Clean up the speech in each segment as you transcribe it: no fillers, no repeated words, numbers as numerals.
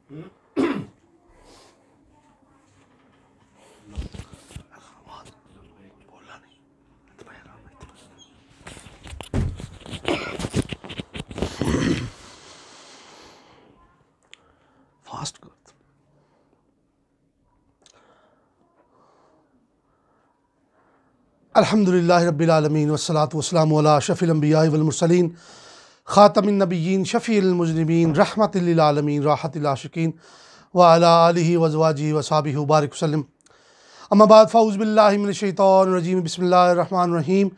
Fast कर। अल्हम्दुलिल्लाहि रब्बिल आलमीन वस्सलातु वस्सलामु अला अशरफिल अंबिया'i वल मुरसलीन खातमिन नबिय्यीन शफ़ीइल मुज़निबीन रहमतिल लिल आलमीन राहतिल आशिकीन व अला आलिहि व अज़वाजिहि व सहबिहि व बारिक वसल्लम। अम्मा बाद फ़अऊज़ु बिल्लाहि मिनश शैतानिर रजीम बिस्मिल्लाहिर रहमानिर रहीम।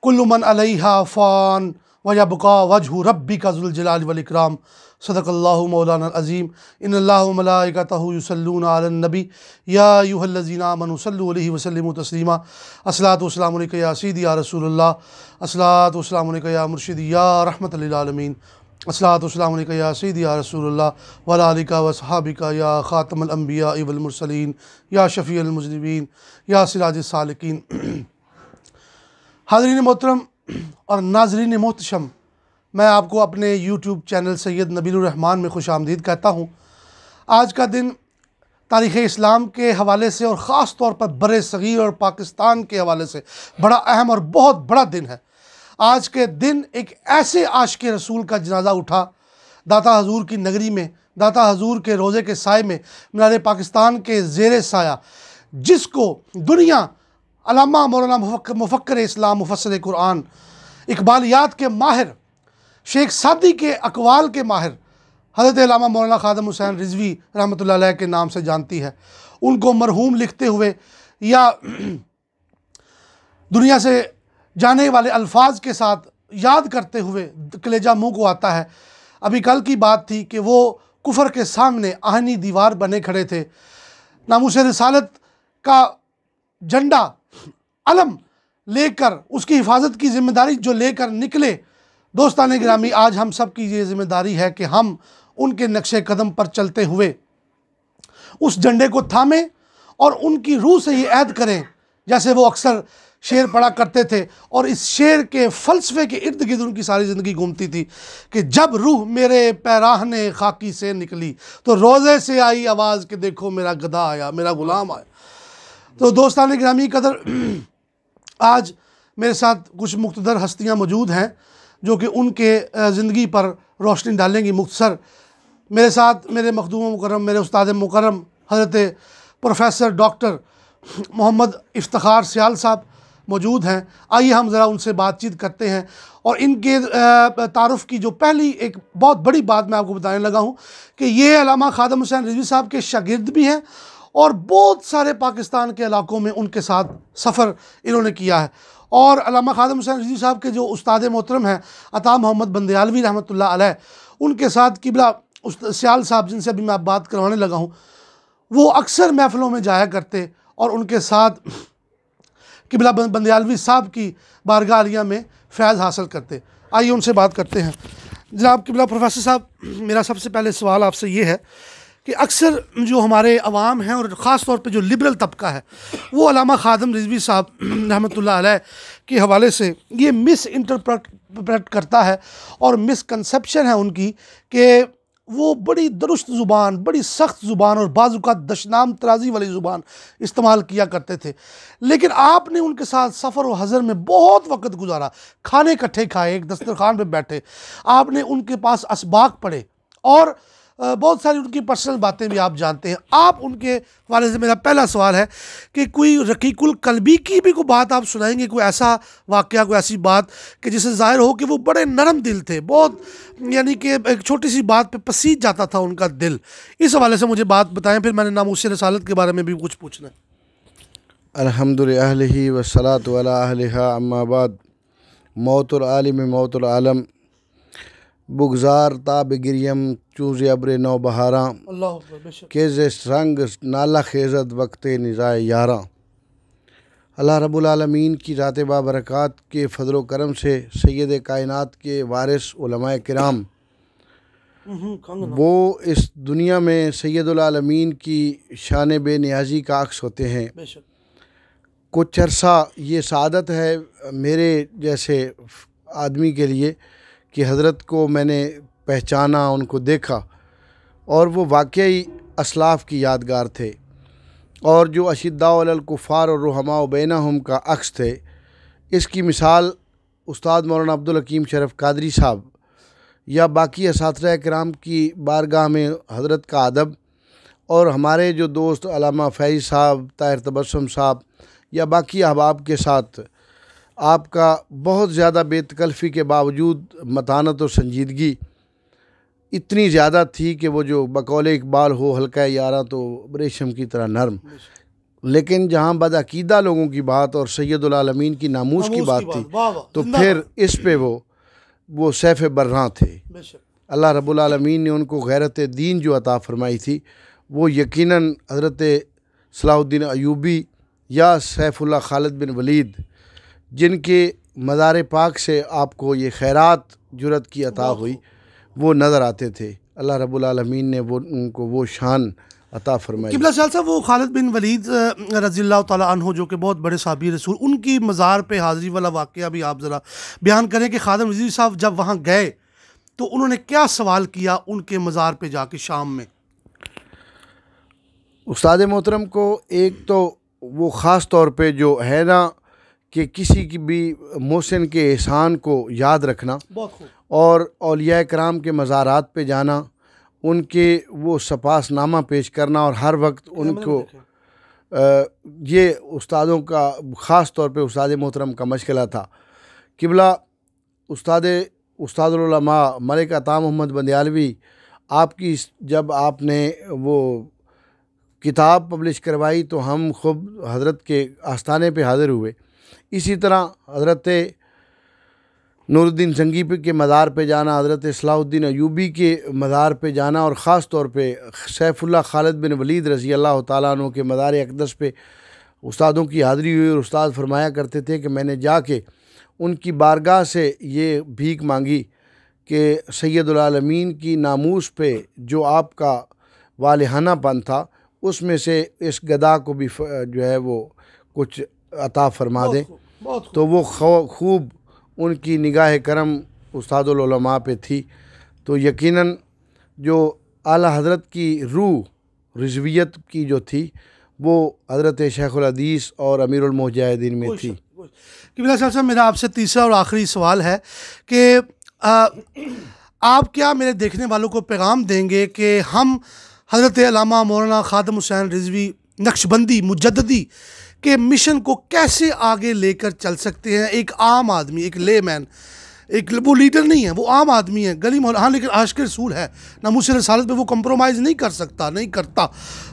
कुल्लु मन अलैहा फ़ान व यबक़ा वजहु रब्बिका ज़ुल जलालि वल इकराम। सदक़ल्लाहु मौलाना अज़ीम। इन्नल्लाह व मलाइकतहु युसल्लूना अलन नबी या अय्युहल्लज़ीना आमनू सल्लु अलैहि व सल्लिमू तस्लीमा। अस्सलातु वस्सलामु अलैका या सय्यदी या रसूलल्लाह। अस्सलातु वस्सलामु अलैका या मुर्शिदी या रहमतल लिल आलमीन। अस्सलातु वस्सलामु अलैका या सय्यदी या रसूलल्लाह व अला आलिका व सहाबिका या खातमुल अंबिया'i वल मुरसलीन या शफ़ीअल मुज़निबीन या सिराजिस सालिकीन। हाज़रीन मोहतरम और नाज़रीन मोहतशम, मैं आपको अपने यूट्यूब चैनल सैयद नबीलुर रहमान में खुश आमदीद कहता हूँ। आज का दिन तारीख़ इस्लाम के हवाले से और ख़ास तौर पर बरे सग़ीर और पाकिस्तान के हवाले से बड़ा अहम और बहुत बड़ा दिन है। आज के दिन एक ऐसे आशिक़ रसूल का जनाज़ा उठा दाता हजूर की नगरी में, दाता हजूर के रोज़े के साए में, मीनार पाकिस्तान के ज़ेर साया, जिसको दुनिया अल्लामा मौलाना मुफ़क्किर इस्लाम मुफ़स्सिर कुरान, इक़बालियात के माहिर, शेख सादी के अक़वाल के माहिर हज़रत अल्लामा मौलाना ख़ादम हुसैन रिज़वी रहमतुल्लाह अलैह के नाम से जानती है। उनको मरहूम लिखते हुए या दुनिया से जाने वाले अल्फाज के साथ याद करते हुए कलेजा मुँह को आता है। अभी कल की बात थी कि वो कुफ़र के सामने आहनी दीवार बने खड़े थे, नामूस रिसालत का झंडा अलम लेकर, उसकी हिफाजत की ज़िम्मेदारी जो लेकर निकले। दोस्तान गिरामी, आज हम सब की ये ज़िम्मेदारी है कि हम उनके नक्शे कदम पर चलते हुए उस झंडे को थामें और उनकी रूह से ये ऐद करें, जैसे वो अक्सर शेर पढ़ा करते थे और इस शेर के फ़लसफ़े के इर्द गिर्द उनकी सारी ज़िंदगी घूमती थी कि जब रूह मेरे पैराहने खाकी से निकली तो रोज़े से आई आवाज़ कि देखो मेरा गधा आया, मेरा ग़ुलाम आया। तो दोस्तान गिरामी कदर, आज मेरे साथ कुछ मुक़्तदर हस्तियाँ मौजूद हैं जो कि उनके ज़िंदगी पर रोशनी डालेंगी। मुख्तसर मेरे साथ मेरे मखदूम मुकर्रम, मेरे उस्ताद मुकर्रम हज़रत प्रोफेसर डॉक्टर मोहम्मद इफ्तिखार सियाल साहब मौजूद हैं। आइए हम ज़रा उनसे बातचीत करते हैं और इनके तारुफ़ की जो पहली एक बहुत बड़ी बात मैं आपको बताने लगा हूँ कि ये अल्लामा ख़ादम हुसैन रिज़वी साहब के शागिर्द भी हैं और बहुत सारे पाकिस्तान के इलाक़ों में उनके साथ सफ़र इन्होंने किया है। और अल्लामा ख़ादम हुसैन रिज़वी साहब के जो उस्ताद मोहतरम हैं अता मोहम्मद बंदयालवी रहमतुल्लाह अलैह, उनके साथ किबला सियाल साहब, जिनसे अभी मैं बात करवाने लगा हूँ, वो अक्सर महफ़िलों में जाया करते और उनके साथ किबला बंदयालवी साहब की बारगाह आलिया में फ़ैज़ हासिल करते। आइए उनसे बात करते हैं। जनाब किबला प्रोफेसर साहब, मेरा सबसे पहले सवाल आपसे ये है कि अक्सर जो हमारे अवाम हैं और ख़ास तौर पे जो लिबरल तबका है वो अल्लामा ख़ादम रिज़वी साहब रहमतुल्लाह अलैह के हवाले से ये मिस इंटरप्रेट करता है और मिसकंसेप्शन है उनकी कि वो बड़ी दुरुस्त ज़ुबान, बड़ी सख्त ज़ुबान और बाज़ुकात दशनाम तराज़ी वाली ज़ुबान इस्तेमाल किया करते थे। लेकिन आपने उनके साथ सफ़र व हज़र में बहुत वक्त गुजारा, खाने इकट्ठे खाए, एक दस्तरखान पे बैठे, आपने उनके पास असबाक पढ़े और बहुत सारी उनकी पर्सनल बातें भी आप जानते हैं। आप उनके हवाले से मेरा पहला सवाल है कि कोई रकीकुल कल्बी की भी कोई बात आप सुनाएंगे, कोई ऐसा वाक़या, कोई ऐसी बात कि जिससे ज़ाहिर हो कि वो बड़े नरम दिल थे, बहुत यानी कि एक छोटी सी बात पे पसीज जाता था उनका दिल। इस हवाले से मुझे बात बताएं, फिर मैंने नामूस रिसालत के बारे में भी कुछ पूछना है। अल्हम्दुलिल्लाह अहलिही वस्सलातु अला अहलिहा अम्मा बाद। मौतुल आलिम मौतुल आलम, बुगज़ार ताब गिरियम चूज़े अब्र नौ बहारा, के रंग नाला खेज़त वक्त निज़ाए यारा। अल्लाह रब्बुल आलमीन की ज़ात बाबरकात के फ़ज़ल व करम से सैयद कायनात के वारिस उलमाए किराम, वो इस दुनिया में सैयदुल आलमीन की शान बेनियाज़ी का अक्स होते हैं। कुछ अरसा ये सादत है मेरे जैसे आदमी के लिए कि हज़रत को मैंने पहचाना, उनको देखा, और वो वाकई असलाफ़ की यादगार थे, और जो अशिद्दाउ अलल कुफ़ार और रुहमाउ बैनहुम का अक्स थे। इसकी मिसाल उस्ताद मौलाना अब्दुल हकीम शरफ कादरी साहब या बाकी असातिज़ा किराम की बारगाह में हज़रत का अदब, और हमारे जो दोस्त अल्लामा फ़ैज़ साहब, ताहिर तबस्सुम साहब या बाकी अहबाब के साथ आपका बहुत ज़्यादा बेतकल्फ़ी के बावजूद मतानत और संजीदगी इतनी ज़्यादा थी कि वो जो बकौल इकबाल हो हल्का यारा तो रेशम की तरह नरम। लेकिन जहाँ बदअकीदा लोगों की बात और सैयदुल आलमीन की नामूस की बात थी, तो फिर इस पे वो सैफ़ बर्रां थे। अल्लाह रब्बुल आलमीन ने उनको गैरत दीन जो अता फ़रमाई थी, वो यकीनन हज़रत सलाहुद्दीन अयूबी या सैफ़ुल्लाह खालिद बिन वलीद, जिनके मज़ार पाक से आपको ये खैरात जुरत की अता हुई, वो नज़र आते थे। अल्लाह रब्बुल आलमीन ने उनको वो शान अता फ़रमाई। किबला साहब, वो खालिद बिन वलीद रज़ियल्लाहु ताला अन्हु जो कि बहुत बड़े साहबी रसूल, उनकी मज़ार पे हाज़िरी वाला वाक़या भी आप ज़रा बयान करें कि खादिम रिज़वी साहब जब वहाँ गए तो उन्होंने क्या सवाल किया उनके मज़ार पे जाके शाम में? उस्ताद मोहतरम को एक तो वो ख़ास तौर पे जो है ना कि किसी की भी मोहसिन के एहसान को याद रखना और औलिया कराम के मज़ारात पे जाना, उनके वो सपासनामा पेश करना, और हर वक्त उनको ये उस्तादों का ख़ास तौर पे उस्ताद मोहतरम का मशगला था। किबला उस्तादुल उलमा मलिक अता मोहम्मद बंदियालवी, आपकी जब आपने वो किताब पब्लिश करवाई तो हम खुद हज़रत के आस्थाने पे हाज़िर हुए। इसी तरह हज़रत नूरुद्दीन जंगी के मज़ार पे जाना, हज़रत सलाहुद्दीन अयूबी के मज़ार पे जाना, और ख़ास तौर पे सैफ़ुल्लाह खालिद बिन वलीद रज़ी अल्लाह ताला अन्हु के मज़ार अक़दस पे उस्तादों की हाज़िरी हुई। और उस्ताद फरमाया करते थे कि मैंने जाके उनकी बारगाह से ये भीख मांगी कि सैयदुल आलमीन की नामूस पे जो आपका वालिहानापन था, उसमें से इस गदा को भी जो है वो कुछ अता फ़रमा दें। तो वो खूब उनकी निगाह करम उस्तादुल उलमा पे थी। तो यकीनन जो आला हज़रत की रूह रिज़वियत की जो थी, वो हज़रत शेखुल हदीस और अमीरुल मुजाहिदीन में थी। किबला साहब, मेरा आपसे तीसरा और आखिरी सवाल है कि आप क्या मेरे देखने वालों को पैगाम देंगे कि हम हज़रत अल्लामा मौलाना ख़ादिम हुसैन रिज़वी नक्शबंदी मुजद्दिदी के मिशन को कैसे आगे लेकर चल सकते हैं? एक आम आदमी, एक लेमैन, एक वो लीडर नहीं है, वो आम आदमी है, गली मोहल्ला, हाँ, लेकिन आशिक़ रसूल है, नामूस रसालत पे वो कंप्रोमाइज़ नहीं कर सकता, नहीं करता।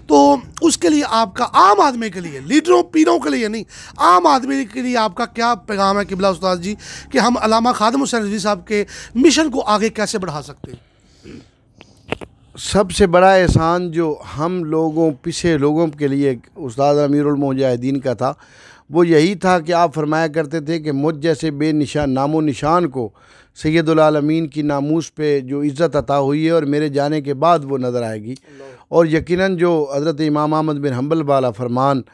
तो उसके लिए आपका, आम आदमी के लिए, लीडरों पीरों के लिए नहीं, आम आदमी के लिए आपका क्या पैगाम है किबला उस्ताद जी कि हम अल्लामा ख़ादिम हुसैन रिज़वी साहब के मिशन को आगे कैसे बढ़ा सकते हैं? सबसे बड़ा एहसान जो हम लोगों पिछे लोगों के लिए उस्ताद अमीरुल मुजाहिदीन का था, वो यही था कि आप फरमाया करते थे कि मुझ जैसे बेनिशान नामो निशान को सैयदुल आलमीन की नामूस पे जो इज़्ज़त अता हुई है और मेरे जाने के बाद वो नज़र आएगी। और यकीनन जो हज़रत इमाम अहमद बिन हम्बल वाला फरमान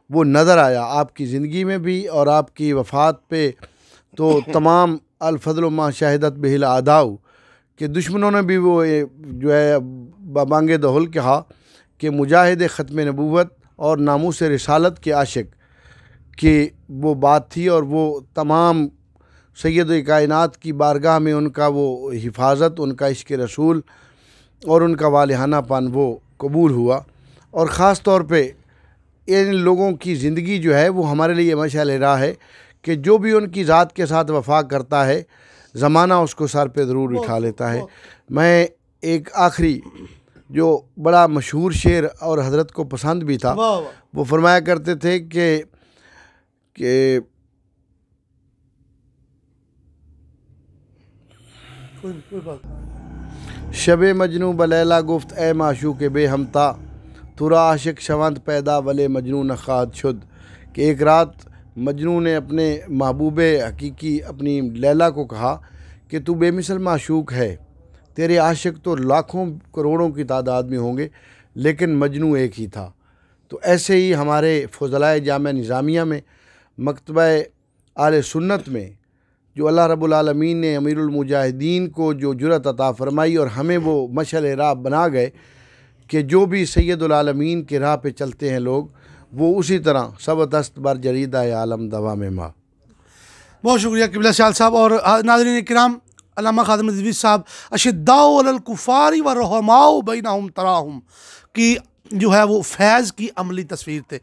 वो नज़र आया आपकी ज़िंदगी में भी और आपकी वफ़ात पे। तो तमाम अल-फ़ज़्ल मा शाहिदत बिहिल आदाउ कि दुश्मनों ने भी वो जो है बांगे दहुल कहा कि मुजाहिद ख़त्म नबूवत और नामूस रिसालत के आशिक की वो बात थी। और वो तमाम सैयद कायनात की बारगाह में उनका वो हिफाजत, उनका इश्क़ रसूल और उनका वालिहानापन वो कबूल हुआ। और ख़ास तौर पे इन लोगों की ज़िंदगी जो है वो हमारे लिए मशाल राह है कि जो भी उनकी ज़ात के साथ वफा करता है, ज़माना उसको सर पे ज़रूर उठा लेता है। मैं एक आखिरी जो बड़ा मशहूर शेर और हज़रत को पसंद भी था, वो फरमाया करते थे कि शबे मजनू बलैला गुफ्त ए माशूक बेहमता तुरा आशिक शवंत पैदा वले मजनू नखाद शुद। कि एक रात मजनू ने अपने महबूब हकीकी अपनी लैला को कहा कि तू बेमिसल माशूक है, तेरे आशिक तो लाखों करोड़ों की तादाद में होंगे लेकिन मजनू एक ही था। तो ऐसे ही हमारे फ़ज़लाए जामिया निज़ामिया में मकतबा आले सुन्नत में जो अल्लाह रब्बुल आलमीन ने अमीरुल मुजाहिदीन को जो जुरत अता फ़रमाई और हमें वो मशअल राह बना गए कि जो भी सैयदुल आलमीन के राह पे चलते हैं लोग, वो उसी तरह सब दस्त बर जरीदा आलम दवा में माँ। बहुत शुक्रिया किबला शाल साहब। और नाज़रीन किराम, अल्लामा खादिम रिज़वी साहब अशिद्दाउ अलल कुफ़ारी व रहमाउ बैनहुम तराहुम की जो है वो फैज़ की अमली तस्वीर थे।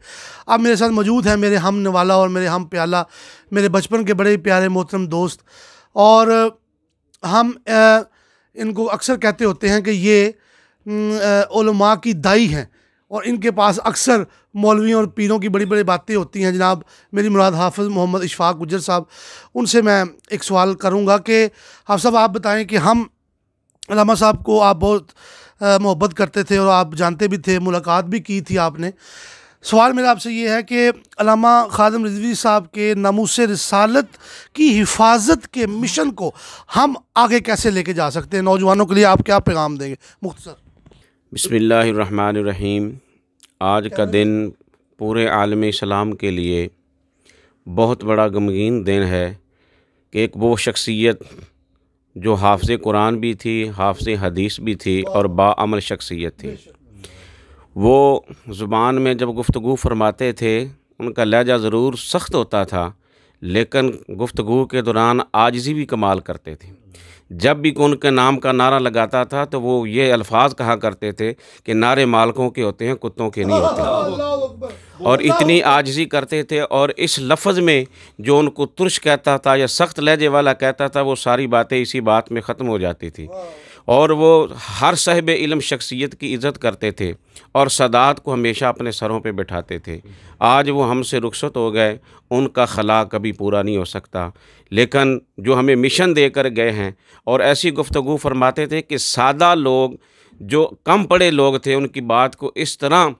अब मेरे साथ मौजूद है मेरे हम नवाला और मेरे हम प्याला, मेरे बचपन के बड़े प्यारे मोहतरम दोस्त, और हम इनको अक्सर कहते होते हैं कि ये उलमा की दाई हैं और इनके पास अक्सर मौलवियों और पीरों की बड़ी बड़ी बातें होती हैं। जनाब मेरी मुराद हाफ़िज़ मोहम्मद इशफ़ाक़ गुज्जर साहब, उनसे मैं एक सवाल करूँगा कि हाफ़िज़ साहब आप बताएं कि हम अल्लामा साहब को आप बहुत मोहब्बत करते थे और आप जानते भी थे, मुलाकात भी की थी आपने। सवाल मेरा आपसे ये है कि अल्लामा खादिम रिज़वी साहब के नामूस रिसालत की हिफाजत के मिशन को हम आगे कैसे लेके जा सकते हैं? नौजवानों के लिए आप क्या पैगाम देंगे मुख्तसर? बिस्मिल्लाहिर्रहमानिर्रहीम। आज का दिन पूरे आलम इस्लाम के लिए बहुत बड़ा गमगीन दिन है कि एक वो शख्सियत जो हाफ़िज़ कुरान भी थी, हाफ़िज़ हदीस भी थी और बाअमल शख्सियत थी। वो ज़ुबान में जब गुफ्तगू फरमाते थे उनका लहजा ज़रूर सख्त होता था, लेकिन गुफ्तगू के दौरान आजिज़ी भी कमाल करते थे। जब भी उनके नाम का नारा लगाता था तो वो ये अल्फाज कहा करते थे कि नारे मालकों के होते हैं, कुत्तों के नहीं होते। और इतनी आजिज़ी करते थे और इस लफ्ज़ में जो उनको तुर्श कहता था या सख्त लहजे वाला कहता था, वो सारी बातें इसी बात में ख़त्म हो जाती थी। और वो हर साहिब इल्म शख्सियत की इज़्ज़त करते थे और सदात को हमेशा अपने सरों पे बिठाते थे। आज वो हमसे रुखसत हो गए, उनका खला कभी पूरा नहीं हो सकता, लेकिन जो हमें मिशन देकर गए हैं और ऐसी गुफ्तगू फरमाते थे कि सादा लोग जो कम पढ़े लोग थे उनकी बात को इस तरह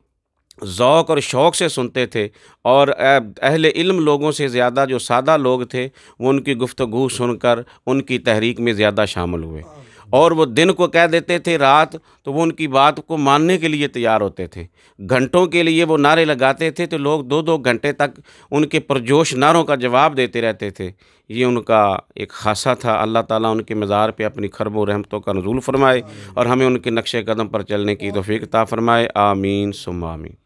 ज़ौक़ और शौक़ से सुनते थे, और अहले इल्म लोगों से ज़्यादा जो सादा लोग थे वो उनकी गुफ्तगू सुनकर उनकी तहरीक में ज़्यादा शामिल हुए। और वो दिन को कह देते थे रात, तो वो उनकी बात को मानने के लिए तैयार होते थे। घंटों के लिए वो नारे लगाते थे तो लोग 2-2 घंटे तक उनके पुरजोश नारों का जवाब देते रहते थे। ये उनका एक खासा था। अल्लाह ताला उनके मज़ार पे अपनी खरबो रहमतों का नुज़ूल फरमाए और हमें उनके नक्शे कदम पर चलने की तौफ़ीक़ अता फरमाए। आमीन सुम्मा आमीन।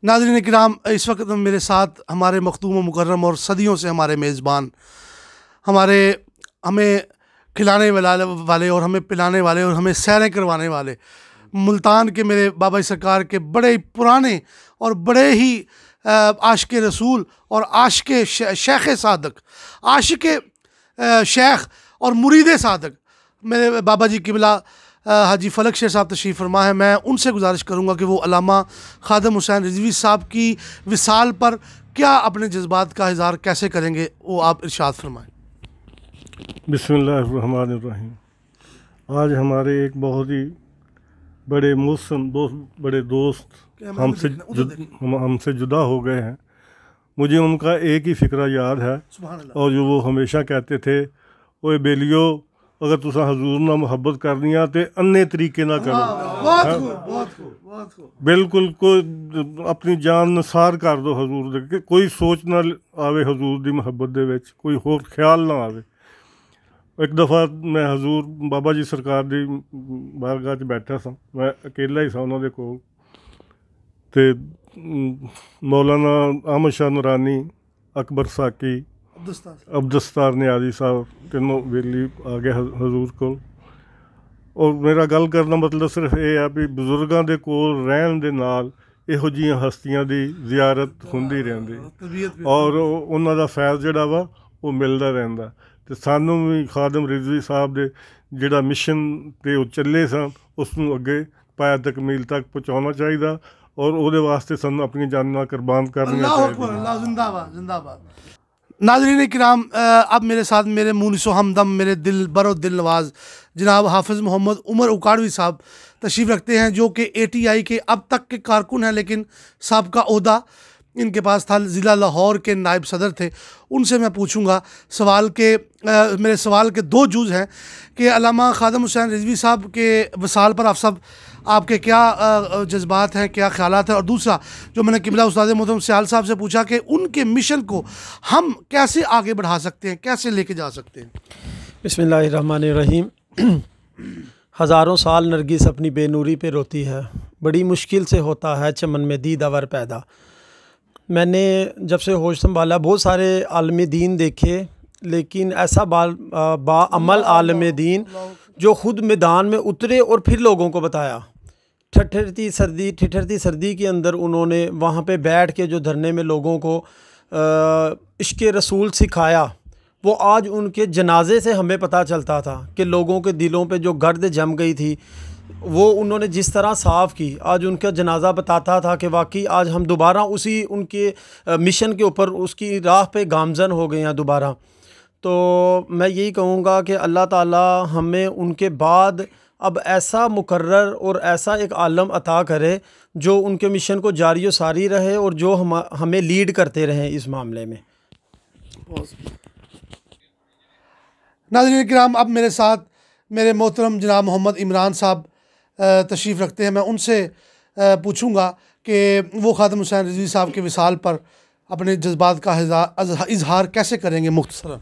नाज़रीन किराम, इस वक्त मेरे साथ हमारे मखदूम व मुकर्रम और सदियों से हमारे मेज़बान, हमें खिलाने वाले और हमें पिलाने वाले और हमें सैरें करवाने वाले, मुल्तान के मेरे बाबा सरकार के बड़े पुराने और बड़े ही आशिक़ रसूल और आशिक़ शेख सादक, आशिक़ शेख और मुरीद सादक मेरे बाबा जी किबला हाजी फलक शेर साहब तशरीफ़ फरमा है। मैं उनसे गुजारिश करूँगा कि वो अल्लामा खादिम हुसैन रिज़वी साहब की विसाल पर क्या अपने जज्बात का इज़हार कैसे करेंगे, वो आप इरशाद फरमाएँ। बिस्मिल्लाहिर्रहमानिर्रहीम। आज हमारे एक बहुत ही बड़े मुहसन बड़े दोस्त हमसे जुदा हो गए हैं। मुझे उनका एक ही फ़िक्रा याद है और जो वो हमेशा कहते थे, ओए बेलियो अगर तुसा हजूर ना मुहब्बत करनी है तो अन्ने तरीके ना करो। बिल्कुल कोई अपनी जान नसार कर दो हजूर दे, कोई सोच ना आवे हजूर दी मुहब्बत दे विच, कोई होर ख्याल ना आवे। एक दफ़ा मैं हजूर बाबा जी सरकार दी बारगाह च बैठा सा, मैं अकेला ही सा उन्होंने कोल, ते मौलाना अहमद शाह नूरानी, अकबर साकी, अब्दुस्तार नियाज़ी साहब तीनों वेली आ गए हजूर को। और मेरा गल करना मतलब सिर्फ ये है भी बजुर्गों के कोल रहन दे नाल इहो जिहियां हस्तियां दी जियारत हुंदी रहिंदी और उन्हां दा फैज़ जिहड़ा वा वो मिलदा रहिंदा। ते सानू भी खादिम रिज़वी साहब दे जिहड़ा मिशन ते वो चले सन उसनूं अगे पाया तकमील तक पहुँचाना चाहिए और उहदे वास्ते सानू अपनी जानां कुर्बान करनियां चाहिए। नाज़रीन किराम, अब मेरे साथ मेरे मुनिसो हमदम, मेरे दिल बरो दिल नवाज जनाब हाफिज़ मोहम्मद उमर उकाड़वी साहब तशरीफ़ रखते हैं, जो कि ATI के अब तक के कारकुन हैं, लेकिन साबिक़ा ओहदा इनके पास था, ज़िला लाहौर के नायब सदर थे। उनसे मैं पूछूंगा सवाल के मेरे सवाल के 2 जुज़ हैं कि अल्लामा खादिम हुसैन रिज़वी साहब के वसाल पर आप सब आपके क्या जज्बात हैं, क्या ख़यालात हैं, और दूसरा जो मैंने किबला उस्ताद मोहतरम सियाल साहब से पूछा कि उनके मिशन को हम कैसे आगे बढ़ा सकते हैं, कैसे लेके जा सकते हैं। बिस्मिल्लाहिर्रहमानिर्रहीम। हज़ारों साल नरगिस अपनी बेनूरी पे रोती है, बड़ी मुश्किल से होता है चमन में दीदावर पैदा। मैंने जब से होश संभाला बहुत सारे आलम दीन देखे, लेकिन ऐसा बाअमल आलम दीन जो ख़ुद मैदान में उतरे और फिर लोगों को बताया। ठिठुरती सर्दी के अंदर उन्होंने वहाँ पे बैठ के जो धरने में लोगों को इश्क़ रसूल सिखाया, वो आज उनके जनाजे से हमें पता चलता था कि लोगों के दिलों पे जो गर्द जम गई थी वो उन्होंने जिस तरह साफ़ की। आज उनका जनाजा बताता था कि वाकई आज हम दोबारा उसी उनके मिशन के ऊपर उसकी राह पे गामज़न हो गए हैं दोबारा। तो मैं यही कहूँगा कि अल्लाह ताला हमें उनके बाद अब ऐसा मुकर्रर और ऐसा एक आलम अता करे जो उनके मिशन को जारी व सारी रहे और जो हमें लीड करते रहें इस मामले में। नाज़रीन किराम, अब मेरे साथ मेरे मोहतरम जनाब मोहम्मद इमरान साहब तशरीफ़ रखते हैं। मैं उनसे पूछूंगा कि वो ख़ातम हुसैन रिज़वी साहब के विसाल पर अपने जज्बात का इजहार कैसे करेंगे मुख्तसरन।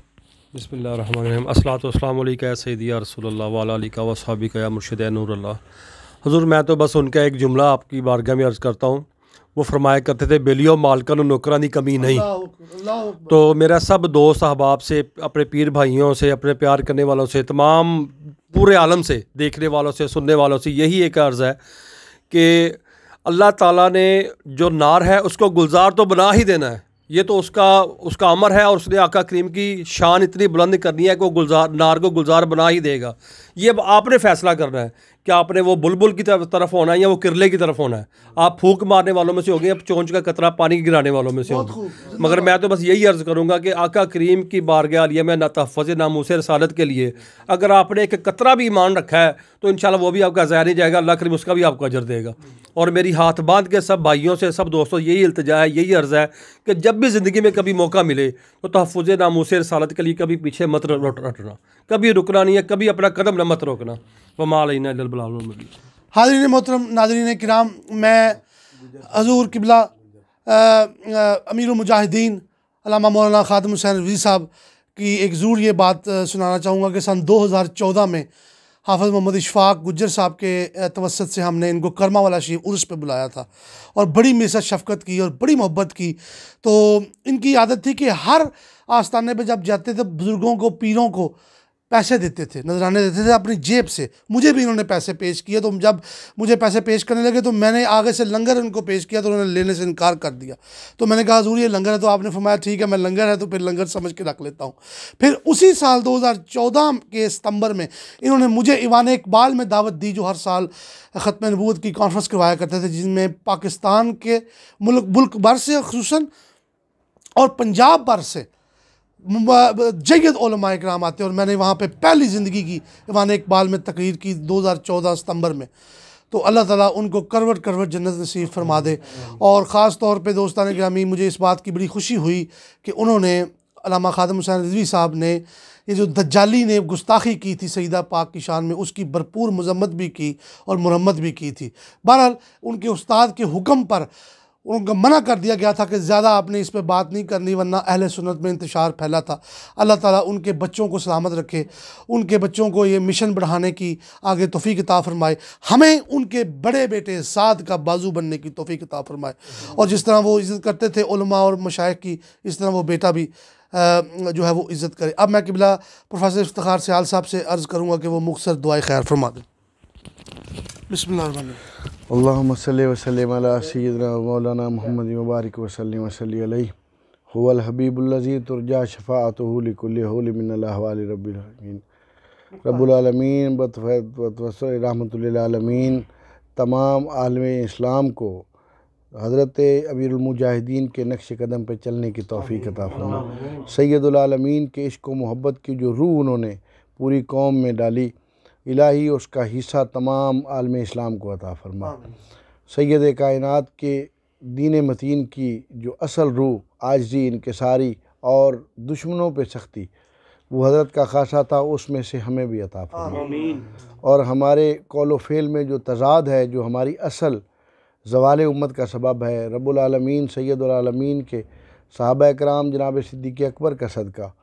बिस्मिल्लाहिर्रहमानिर्रहीम। अस्सलातु वस्सलामु अलैका या सय्यदी या रसूलल्लाह व अला आलिका व अस्हाबिका या मुर्शिद नूरल्लाह। हुज़ूर, मैं तो बस उनका एक जुमला आपकी बारगाह में अर्ज़ करता हूँ। वो फरमाया करते थे, बेलियो मालकन नौकरानी कमी नहीं। तो मेरा सब दोस्त अहबाब से, अपने पीर भाइयों से, अपने प्यार करने वालों से, तमाम पूरे आलम से, देखने वालों से, सुनने वालों से यही एक अर्ज़ है कि अल्लाह ताला ने जो नार है उसको गुलजार तो बना ही देना है, ये तो उसका अमर है, और उसने आका करीम की शान इतनी बुलंद करनी है कि वो नार को गुलजार बना ही देगा। ये अब आपने फ़ैसला करना है कि आपने वो बुलबुल की तरफ होना है या वो किरले की तरफ होना है। आप फूंक मारने वालों में से होंगे, अब चोंच का कतरा पानी गिराने वालों में से होंगे। मगर मैं तो बस यही अर्ज़ करूँगा कि आका करीम की बारगाह आलिया में तहफ़्फ़ुज़ नामूस रसालत के लिए अगर आपने एक कतरा भी ईमान रखा है तो इंशाल्लाह वो भी आपका ज़ाया नहीं जाएगा, अल्लाह करीम उसका भी आपको अजर देगा। और मेरी हाथ बांध के सब भाइयों से, सब दोस्तों यही इल्तिजा है, यही अर्ज़ है कि जब भी ज़िंदगी में कभी मौका मिले तो तहफ़्फ़ुज़ नामूस रसालत के लिए कभी पीछे मत हटना, कभी रुकना नहीं है, कभी अपना कदम न मत रोकना। वमा अलैना इल्लल बलागुल मुबीन। हाज़रीन मोहतरम, नाज़रीन किराम, मैं हज़ूर किबला अमीरुल मुजाहिदीन अल्लामा मौलाना ख़ातम हुसैन रिज़वी साहब की एक ज़रूर ये बात सुनाना चाहूँगा कि सन 2014 में हाफ़िज़ मोहम्मद इशफ़ाक़ गुज्जर साहब के तवस्सुत से हमने इनको करमा वाला शरीफ उर्स पे बुलाया था और बड़ी मेरे शफ़क़त की और बड़ी मोहब्बत की। तो इनकी आदत थी कि हर आस्थाने पे जब जाते थे बुज़ुर्गों को, पीरों को पैसे देते थे, नजराने देते थे अपनी जेब से। मुझे भी इन्होंने पैसे पेश किए, तो जब मुझे पैसे पेश करने लगे तो मैंने आगे से लंगर उनको पेश किया, तो उन्होंने लेने से इनकार कर दिया। तो मैंने कहा हुज़ूर ये लंगर है, तो आपने फरमाया ठीक है मैं लंगर है तो फिर लंगर समझ के रख लेता हूँ। फिर उसी साल 2014 के सितंबर में इन्होंने मुझे ईवान इकबाल में दावत दी, जो हर साल ख़त्म नबूवत की कॉन्फ्रेंस करवाया करते थे, जिसमें पाकिस्तान के मुल्क भर से खुसूसन और पंजाब भर से जयद उलमा इकराम आते। और मैंने वहाँ पे पहली ज़िंदगी की ईवान इकबाल में तकरीर की 2014 सितंबर में। तो अल्लाह ताला उनको करवट करवट जन्नत नसीब फरमा दे। और ख़ास तौर पे दोस्तान गिरामी, मुझे इस बात की बड़ी खुशी हुई कि उन्होंने अल्लामा ख़ातम हुसैन रिज़वी साहब ने ये जो दज्जाली ने गुस्ताखी की थी सईदा पाक की शान में, उसकी भरपूर मजम्मत भी की और मुरम्मत भी की थी। बहरहाल उनके उस्ताद के हुक्म पर उनको मना कर दिया गया था कि ज़्यादा आपने इस पर बात नहीं करनी, वरना अहले सुन्नत में इंतशार फैला था। अल्लाह ताला उनके बच्चों को सलामत रखे, उनके बच्चों को ये मिशन बढ़ाने की आगे तौफीक अता फरमाए, हमें उनके बड़े बेटे साद का बाजू बनने की तौफीक अता फरमाए। और जिस तरह वो इज़्ज़त करते थे उलमा और मशाइख की, इस तरह वो बेटा भी जो है वो इज़्ज़त करे। अब मैं किबला प्रोफेसर इफ्तिखार सियाल साहब से अर्ज़ करूँगा कि वो मुख्तसर दुआए खैर फरमा दें। बिस्मिल्लाह। अल्लाहुम्मा सल्लि व सल्लिम अला सय्यिदिना मौलाना मुहम्मद मुबारक व सल्लिम व सल्ली अलैहि हुवल हबीबुल्लज़ी तुरजा शफ़ाअतुहु लिकुल्लि हौलि मिनल अहवालि रब्बिल आलमीन रब्बुल आलमीन बतवस्सुल रहमतुल लिल आलमीन। तमाम आलमे इस्लाम को हज़रत अमीरुल मुजाहिदीन के नक्श कदम पे चलने की तौफ़ीक अता फरमा। सैयदुल आलमीन के इश्क़ व मोहब्बत की जो रूह उन्होंने पूरी कौम में डाली, इलाही उसका हिस्सा तमाम आलमे इस्लाम को अता फरमा। सैयद कायनात के दीन मतीन की जो असल रूह आजिज़ी, इनकिसारी और दुश्मनों पे सख्ती, वो हज़रत का खासा था, उसमें से हमें भी अता फरमा। और हमारे कौल व फ़ेल में जो तज़ाद है, जो हमारी असल ज़वाल उम्मत का सबब है, रब्बुल आलमीन सैयदुल आलमीन के सहाबा कराम जनाब सिद्दीक़ अकबर का सदका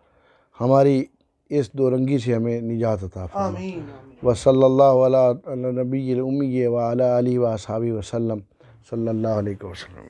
हमारी इस दोरंगी से हमें निजात अता फरमाए। आमीन। व सल्लल्लाहु अला नबील उम्मी व अला आलिहि व अस्हाबिहि वसल्लम सल्लल्लाहु अलैहि वसल्लम।